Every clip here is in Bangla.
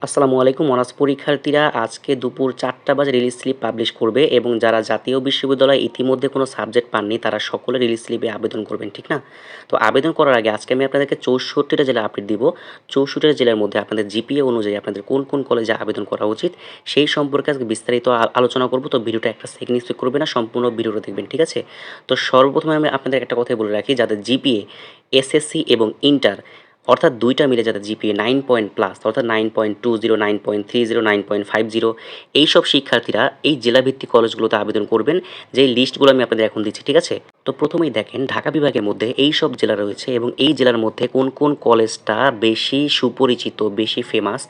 আসসালামু আলাইকুম অনার্স পরীক্ষার্থীরা আজকে দুপুর ৪টা বাজে রিলিজ স্লিপ পাবলিশ করবে এবং যারা জাতীয় বিশ্ববিদ্যালয়ে ইতিমধ্যে কোনো সাবজেক্ট পাননি তারা সকলে রিলিজ স্লিপে আবেদন করবেন, ঠিক না? তো আবেদন করার আগে আজকে আমি আপনাদেরকে ৬৪টা জেলা আপডেট দিব। ৬৪টা জেলার মধ্যে আপনাদের জিপিএ অনুযায়ী আপনাদের কোন কোন কলেজে আবেদন করা উচিত সেই সম্পর্কে আজকে বিস্তারিত আলোচনা করব। তো ভিডিওটা একটা সেকেন্ড স্কিপ করবে না, সম্পূর্ণ ভিডিওটা দেখবেন, ঠিক আছে? তো সর্বপ্রথমে আমি আপনাদের একটা কথাই বলে রাখি, যাদের জিপিএ এসএসসি এবং ইন্টার অর্থাৎ দুইটা মিলে যাদের জিপিএ 9 পয়েন্ট প্লাস অর্থাৎ 9.20, 9.30, 9.50 এইসব শিক্ষার্থীরা এই জেলাভিত্তিক কলেজগুলোতে আবেদন করবেন, যেই লিস্টগুলো আমি আপনাদের এখন দিচ্ছি, ঠিক আছে? তো প্রথমেই দেখেন ঢাকা বিভাগের মধ্যে এই সব জেলা রয়েছে এবং এই জেলার মধ্যে কোন কোন কলেজটা বেশি সুপরিচিত, বেশি ফেমাস,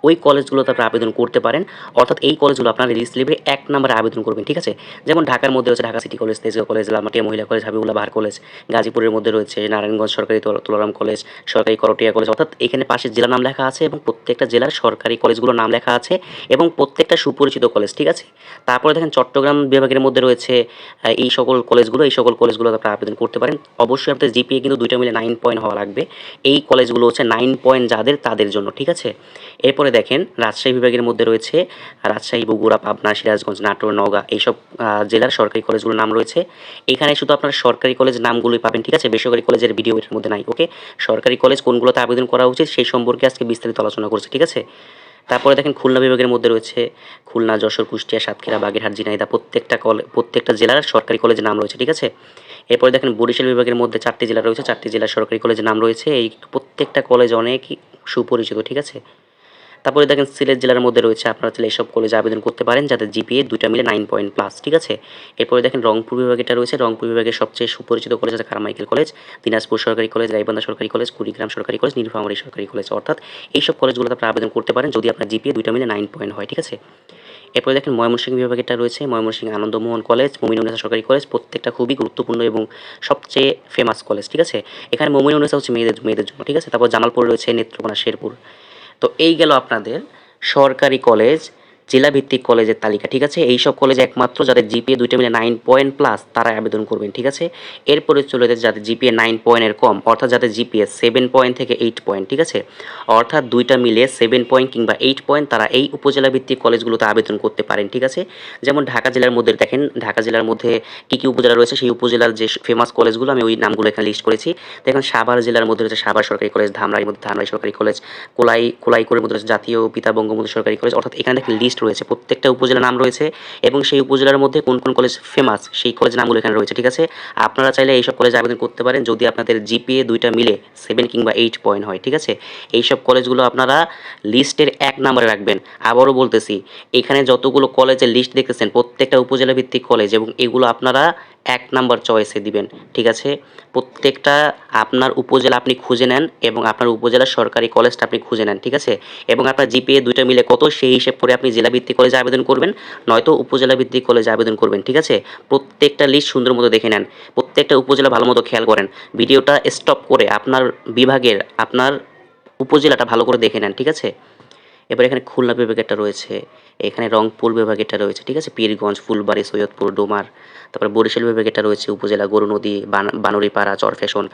ওই কলেজগুলোতে আপনারা আবেদন করতে পারেন। অর্থাৎ এই কলেজগুলো আপনার রিলিজ স্লিপে 1 নম্বরে আবেদন করবেন, ঠিক আছে? যেমন ঢাকার মধ্যে রয়েছে Dhaka city college, Tejgaon college, Lalmatia মহিলা কলেজ, হাবিবুল্লাহ বাহার কলেজ। গাজীপুরের মধ্যে রয়েছে নারায়ণগঞ্জ সরকারি তুলারাম কলেজ, সরকারি করটিয়া কলেজ। অর্থাৎ এখানে পাশে জেলার নাম লেখা আছে এবং প্রত্যেকটা জেলার সরকারি কলেজগুলোর নাম লেখা আছে এবং প্রত্যেকটা সুপরিচিত কলেজ, ঠিক আছে? তারপরে দেখেন চট্টগ্রাম বিভাগের মধ্যে রয়েছে এই সকল কলেজগুলো আপনারা আবেদন করতে পারেন। অবশ্যই আপনাদের জিপিএ কিন্তু দুইটা মিলে 9 পয়েন্ট হওয়া লাগবে। এই কলেজগুলো হচ্ছে 9 পয়েন্ট যাদের, তাদের জন্য, ঠিক আছে? এরপরে দেখেন রাজশাহী বিভাগের মধ্যে রয়েছে রাজশাহী, বগুড়া, পাবনা, সিরাজগঞ্জ, নাটোর, নওগাঁ এইসব জেলার সরকারি কলেজগুলোর নাম রয়েছে। এখানে শুধু আপনারা সরকারি কলেজ নামগুলোই পাবেন, ঠিক আছে? বেসরকারি কলেজের ভিডিও এটার মধ্যে নাই, ওকে? সরকারি কলেজ কোনগুলোতে আবেদন করা উচিত সেই সম্পর্কে আজকে বিস্তারিত আলোচনা করছি, ঠিক আছে? তারপরে দেখেন খুলনা বিভাগের মধ্যে রয়েছে খুলনা, যশোর, কুষ্টিয়া, সাতক্ষীরা, বাগেরহাট, ঝিনাইদহ প্রত্যেকটা জেলার সরকারি কলেজের নাম রয়েছে, ঠিক আছে? এরপরে দেখেন বরিশাল বিভাগের মধ্যে 4টি জেলা রয়েছে, 4টি জেলার সরকারি কলেজের নাম রয়েছে। এই প্রত্যেকটা কলেজ অনেক সুপরিচিত, ঠিক আছে? তারপরে দেখেন সিলেট জেলার মধ্যে রয়েছে, আপনারা চাইলে এইসব কলেজে আবেদন করতে পারেন যাদের জিপিএ দুইটা মিলে 9 পয়েন্ট প্লাস, ঠিক আছে? এরপরে দেখেন রংপুর বিভাগেটা রয়েছে, রংপুর বিভাগের সবচেয়ে সুপরিচিত কলেজ আছে কারমাইকেল কলেজ, দিনাজপুর সরকারি কলেজ, গাইবান্ধা সরকারি কলেজ, কুড়িগ্রাম সরকারি কলেজ, নীলফামারী সরকারি কলেজ। অর্থাৎ এইসব কলেজগুলোতে আপনারা আবেদন করতে পারেন যদি আপনার জিপিএ দুইটা মিলে 9 পয়েন্ট হয়, ঠিক আছে? এরপরে দেখেন ময়মনসিংহ বিভাগেরটা রয়েছে, ময়মনসিংহ আনন্দমোহন কলেজ, মমিনুন্নেসা সরকারি কলেজ। প্রত্যেকটা খুবই গুরুত্বপূর্ণ এবং সবচেয়ে ফেমাস কলেজ, ঠিক আছে? এখানে মমিনুন্নেসা হচ্ছে মেয়েদের জন্য, ঠিক আছে? তারপর জামালপুর রয়েছে নেত্রকোনা, শেরপুর। তো এই গেল আপনাদের সরকারি কলেজ, জেলাভিত্তিক কলেজের তালিকা, ঠিক আছে? এই সব কলেজে একমাত্র যাদের জিপিএ দুইটা মিলে 9 পয়েন্ট প্লাস তারা আবেদন করবেন, ঠিক আছে? এরপরে চলে যায় যাদের জিপিএ 9 পয়েন্টের কম, অর্থাৎ যাদের জিপিএ 7 পয়েন্ট থেকে 8 পয়েন্ট, ঠিক আছে? অর্থাৎ দুইটা মিলে 7 পয়েন্ট কিংবা 8 পয়েন্ট, তারা এই উপজেলা ভিত্তিক কলেজগুলোতে আবেদন করতে পারেন, ঠিক আছে? যেমন ঢাকা জেলার মধ্যে দেখেন ঢাকা জেলার মধ্যে কী কী উপজেলা রয়েছে, সেই উপজেলার যে ফেমাস কলেজগুলো আমি ওই নামগুলো এখানে লিস্ট করেছি। দেখেন সাভার জেলার মধ্যে রয়েছে সাভার সরকারি কলেজ, ধামরাইয়ের মধ্যে ধামরাই সরকারি কলেজ, কোলাইকোরের মধ্যে রয়েছে জাতীয় পিতা বঙ্গবন্ধু সরকারি কলেজ। অর্থাৎ এখানে একটা লিস্ট রয়েছে, প্রত্যেকটা উপজেলার নাম রয়েছে এবং সেই উপজেলার মধ্যে কোন কোন কলেজ ফেমাস সেই কলেজের নামগুলো এখানে রয়েছে, ঠিক আছে? আপনারা চাইলে এইসব কলেজে আবেদন করতে পারেন যদি আপনাদের জিপিএ দুইটা মিলে 7 কিংবা 8 পয়েন্ট হয়, ঠিক আছে? এইসব কলেজগুলো আপনারা লিস্টের 1 নম্বরে রাখবেন। আবারও বলতেছি, এখানে যতগুলো কলেজের লিস্ট দেখতেছেন প্রত্যেকটা উপজেলা ভিত্তিক কলেজ এবং এগুলো আপনারা 1 নম্বর চয়েসে দিবেন, ঠিক আছে? প্রত্যেকটা আপনার উপজেলা আপনি খুঁজে নেন এবং আপনার উপজেলার সরকারি কলেজটা আপনি খুঁজে নেন, ঠিক আছে? এবং আপনার জিপিএ দুইটা মিলে কত সেই হিসেব করে আপনি জেলাভিত্তিক কলেজে আবেদন করবেন, নয়তো উপজেলা ভিত্তিক কলেজে আবেদন করবেন, ঠিক আছে? প্রত্যেকটা লিস্ট সুন্দর মতো দেখে নেন, প্রত্যেকটা উপজেলা ভালো মতো খেয়াল করেন। ভিডিওটা স্টপ করে আপনার বিভাগের আপনার উপজেলাটা ভালো করে দেখে নেন, ঠিক আছে? এবার এখানে খুলনা বিভাগেরটা রয়েছে, এখানে রংপুর বিভাগেরটা রয়েছে, ঠিক আছে? পীরগঞ্জ, ফুলবাড়ি, সৈয়দপুর, ডোমার। তারপরে বরিশাল বিভাগেরটা রয়েছে উপজেলা গরুনদী, বানুরীপাড়া, চরফ্যাশন,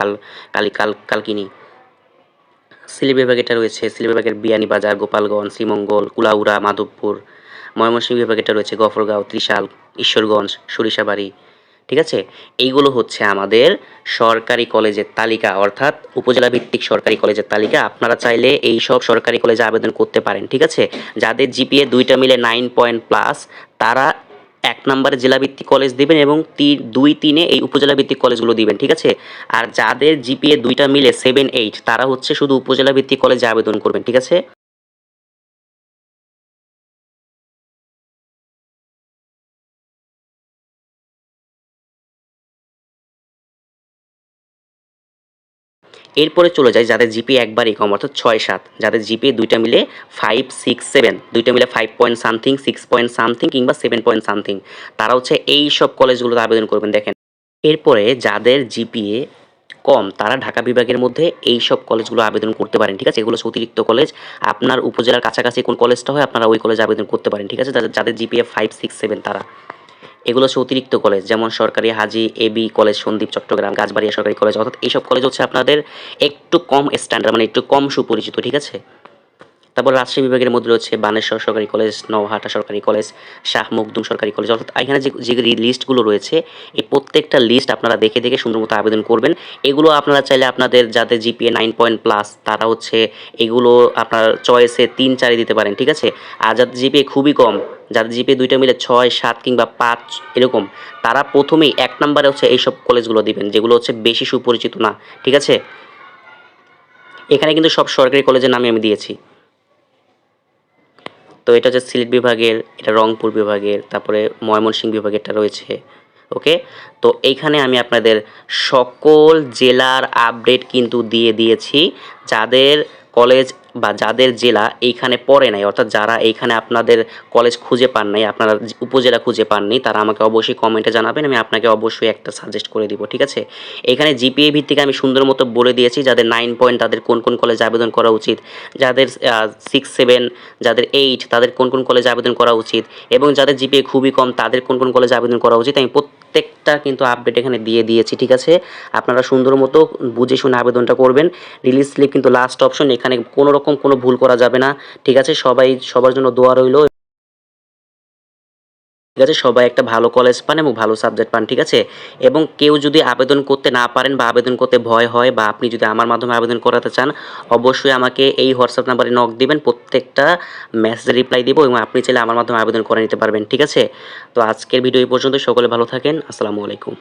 কালকিনি। সিলেট বিভাগেরটা রয়েছে সিলেট বিভাগের বিয়ানীবাজার, গোপালগঞ্জ, শ্রীমঙ্গল, কুলাউড়া, মাধবপুর। ময়মনসিংহ বিভাগেরটা রয়েছে গফরগাঁও, ত্রিশাল, ঈশ্বরগঞ্জ, সরিষাবাড়ি, ঠিক আছে? এইগুলো হচ্ছে আমাদের সরকারি কলেজের তালিকা, অর্থাৎ উপজেলা ভিত্তিক সরকারি কলেজের তালিকা। আপনারা চাইলে এই সব সরকারি কলেজে আবেদন করতে পারেন, ঠিক আছে? যাদের জিপিএ দুইটা মিলে 9 পয়েন্ট প্লাস তারা 1 নম্বরে জেলাভিত্তিক কলেজ দিবেন এবং 2, 3-এ এই উপজেলা ভিত্তিক কলেজগুলো দিবেন, ঠিক আছে? আর যাদের জিপিএ দুইটা মিলে 7, 8 তারা হচ্ছে শুধু উপজেলা ভিত্তিক কলেজে আবেদন করবেন, ঠিক আছে? এরপরে চলে যায় যাদের জিপিএ একবারই কম, অর্থাৎ 6, 7, যাদের জিপিএ দুইটা মিলে 5, 6, 7, দুইটা মিলে 5 পয়েন্ট সামথিং, 6 পয়েন্ট সামথিং কিংবা 7 পয়েন্ট সামথিং, তারা হচ্ছে এই সব কলেজগুলোতে আবেদন করবেন, দেখেন। এরপরে যাদের জিপিএ কম তারা ঢাকা বিভাগের মধ্যে এই সব কলেজগুলো আবেদন করতে পারেন, ঠিক আছে? এগুলো হচ্ছে অতিরিক্ত কলেজ। আপনার উপজেলার কাছাকাছি কোন কলেজটা হয় আপনারা ওই কলেজে আবেদন করতে পারেন, ঠিক আছে? যাদের জিপিএ 5, 6, 7 তারা, এগুলো হচ্ছে অতিরিক্ত কলেজ। যেমন সরকারি হাজী এবি কলেজ, সন্দ্বীপ, চট্টগ্রাম, গাছবাড়িয়া সরকারি কলেজ। অর্থাৎ এইসব কলেজ হচ্ছে আপনাদের একটু কম স্ট্যান্ডার্ড, মানে একটু কম সুপরিচিত, ঠিক আছে? তারপর রাজশাহী বিভাগের মধ্যে রয়েছে বানেশ্বর সরকারি কলেজ, নওহাটা সরকারি কলেজ, শাহ মখদুম সরকারি কলেজ। অর্থাৎ এখানে যে লিস্টগুলো রয়েছে এই প্রত্যেকটা লিস্ট আপনারা দেখে দেখে সুন্দর মতো আবেদন করবেন। এগুলো আপনারা চাইলে আপনাদের যাদের জিপিএ 9 পয়েন্ট প্লাস তারা হচ্ছে এগুলো আপনার চয়েসে 3-4 দিতে পারেন, ঠিক আছে। আর যাদের জিপিএ খুবই কম, যাদের জিপিএ দুইটা মিলে 6, 7 কিংবা 5 এরকম, তারা প্রথমেই 1 নম্বরে হচ্ছে এইসব কলেজগুলো দিবেন যেগুলো হচ্ছে বেশি সুপরিচিত না, ঠিক আছে। এখানে কিন্তু সব সরকারি কলেজের নামে আমি দিয়েছি। তো এটা হচ্ছে সিলেট বিভাগের, এটা রংপুর বিভাগের, তারপরে ময়মনসিংহ বিভাগেরটা রয়েছে। ওকে, তো এইখানে আমি আপনাদের সকল জেলার আপডেট কিন্তু দিয়ে দিয়েছি। যাদের কলেজ বা যাদের জেলা এইখানে পড়ে নাই, অর্থাৎ যারা এইখানে আপনাদের কলেজ খুঁজে পান নাই, আপনারা উপজেলা খুঁজে পাননি, তারা আমাকে অবশ্যই কমেন্টে জানাবেন, আমি আপনাকে অবশ্যই একটা সাজেস্ট করে দিব, ঠিক আছে। এখানে জিপিএ ভিত্তিক আমি সুন্দর মতো বলে দিয়েছি যাদের 9 পয়েন্ট তাদের কোন কোন কলেজে আবেদন করা উচিত, যাদের 6, 7, যাদের 8 তাদের কোন কোন কলেজে আবেদন করা উচিত, এবং যাদের জিপিএ খুবই কম তাদের কোন কোন কলেজে আবেদন করা উচিত, আমি প্রত্যেকটা কিন্তু আপডেট এখানে দিয়ে দিয়েছি, ঠিক আছে। আপনারা সুন্দর মতো বুঝে শুনে আবেদনটা করবেন। রিলিজ স্লিপ কিন্তু লাস্ট অপশন, এখানে কোনো রকম কোনো ভুল করা যাবে না, ঠিক আছে। সবার জন্য দোয়া রইল, ঠিক আছে। সবাই একটা ভালো কলেজ পান এবং ভালো সাবজেক্ট পান, ঠিক আছে। এবং কেউ যদি আবেদন করতে না পারেন বা আবেদন করতে ভয় হয়, বা আপনি যদি আমার মাধ্যমে আবেদন করাতে চান, অবশ্যই আমাকে এই হোয়াটসঅ্যাপ নাম্বারে নক দিবেন, প্রত্যেকটা মেসেজে রিপ্লাই দিব, এবং আপনি চাইলে আমার মাধ্যমে আবেদন করে নিতে পারবেন, ঠিক আছে। তো আজকের ভিডিও এই পর্যন্ত, সকলে ভালো থাকেন, আসসালামু আলাইকুম।